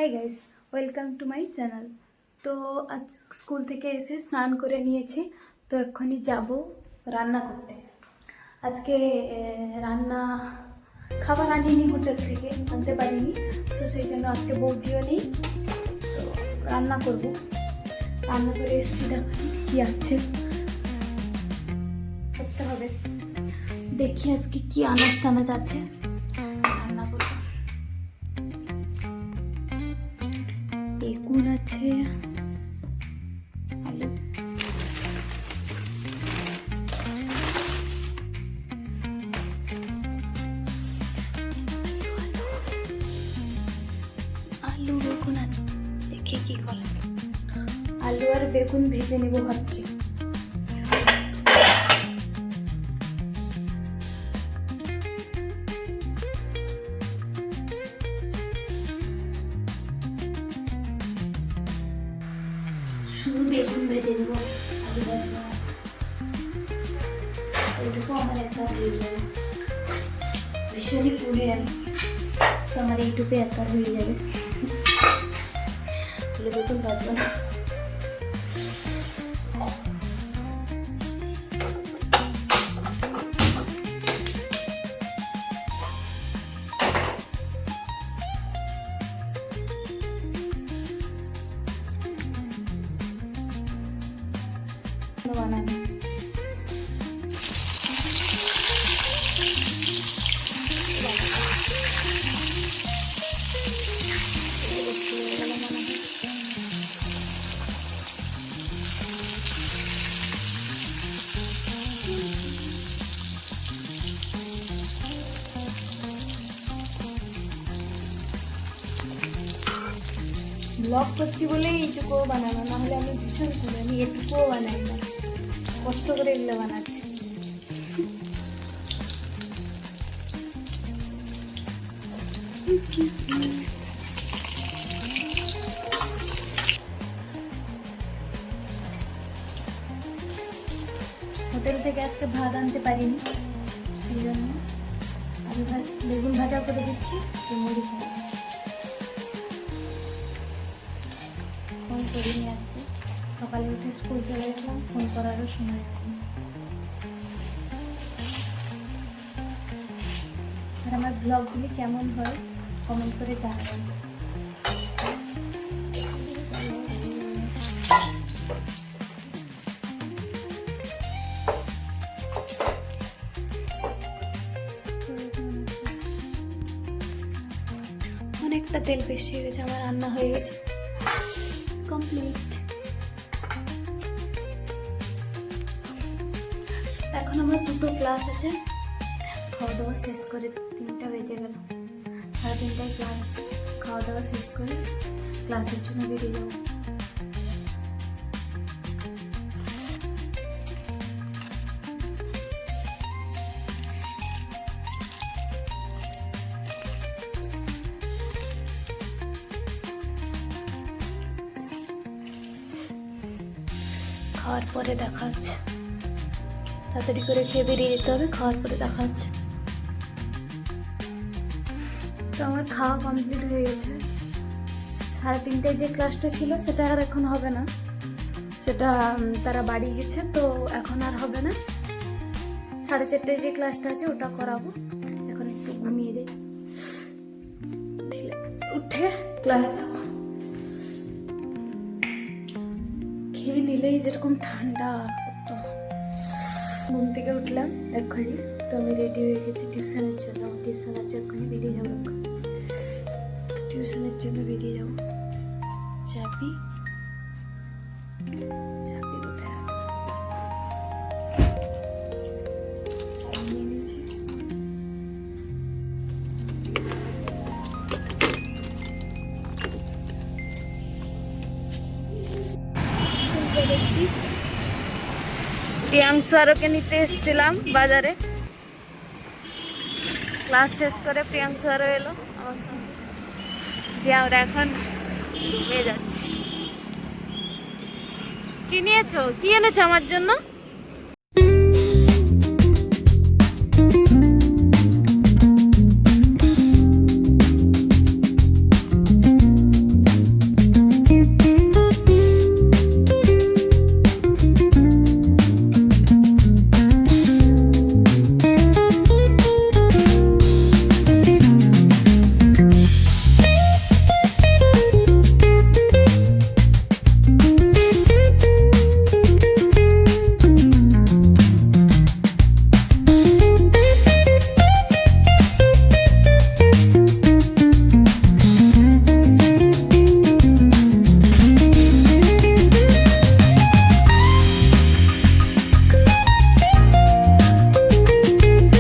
Hi guys, welcome to my channel. তো আজ school থেকে এসে স্নান করে নিয়েছি, তো এক্ষুনি যাব রান্না করতে। আজকে রান্না খাবার আনিনি, হোটেল থেকে আনতে পারিনি, তো সেই জন্য আজকে বৌদিও নেই, তো রান্না করব। রান্না করে এসেছি, দেখুন কী আছে করতে হবে। দেখি আজকে কি আনাজ টানাজ আছে, রান্না করব। বেগুন আছে, আলু, আলু বেগুন আছে, দেখি কি করে। আলু আর বেগুন ভেজে নেব ভাবছি। শুধু বেগুন ভেজে নেব, আলু ভাজবো না। এইটুকু আমার একা হয়ে যাবে, ভীষণই পুড়ে আমি, তো আমার এইটুকু একা হয়ে যাবে, আলু বেগুন ভাজবো না। বানানি ব্লগ করছি বলেই এইটুকুও বানানো, না হলে আমি ভীষণ করি, আমি এটুকুও বানাই না, কষ্ট করে এগুলো বানাচ্ছি। হোটেল থেকে আজকে ভাত আনতে পারিনি, সেই জন্য আমি বেগুন ভাজা করে দিচ্ছি, মুড়ি খাচ্ছি। ফোন করিনি আজকে, সকালে উঠে স্কুল চলে গেলাম, ফোন করারও সময় হয়নি। আর আমার ব্লগগুলি কেমন হয় কমেন্ট করে জানাবেন। অনেকটা তেল বেশি হয়ে গেছে, আমার রান্না হয়ে গেছে কমপ্লিট। এখন আমার দুটো ক্লাস আছে, খাওয়া দাওয়া শেষ করে 3টা বেজে গেল, 3:30টায় ক্লাস আছে। খাওয়া দাওয়া শেষ করে ক্লাসের জন্য বেরিয়ে যাবো। খাওয়ার পরে দেখা হচ্ছে, তাড়াতাড়ি করে খেয়ে বেরিয়ে যেতে হবে, খাওয়ার পরে দেখা হচ্ছে। তো আমার খাওয়া কমপ্লিট হয়ে গেছে। 3:30টায় যে ক্লাসটা ছিল সেটা আর এখন হবে না, সেটা তারা বাড়ি গেছে, তো এখন আর হবে না। 4:30টায় যে ক্লাসটা আছে ওটা করাবো। এখন একটু ঘুমিয়ে যাই, উঠে ক্লাস যাবো। খেয়ে নিলেই যেরকম ঠান্ডা করতো। ঘুম থেকে উঠলাম এক্ষুনি, তো আমি রেডি হয়ে গেছি টিউশনের জন্য। আমার টিউশন আছে, এক্ষুনি বেরিয়ে যাবো, টিউশনের জন্য বেরিয়ে যাবো। চাবি চাবি কোথায়, চাবি নিয়ে নিয়েছি। প্রিয়াংশু আরোকে নিতে এসেছিলাম বাজারে, ক্লাস শেষ করে প্রিয়াংশু আরো এলো আমার সঙ্গে, দিয়ে আমরা এখন নিয়ে যাচ্ছি। কি নিয়েছো, কি এনেছো আমার জন্য?